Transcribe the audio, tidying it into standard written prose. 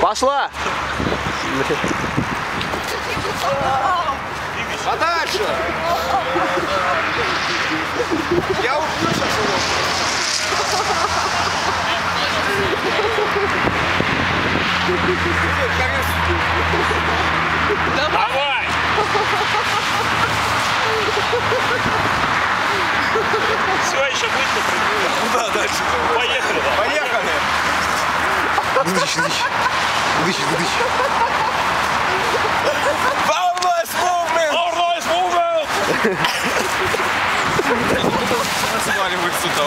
Пошла! А дальше? Я убью сейчас его. Давай! Все, еще быстро прыгнули. Куда дальше? Поехали. Поехали. Выдыщи. Power noise movement! Power noise movement! Сваливай сюда.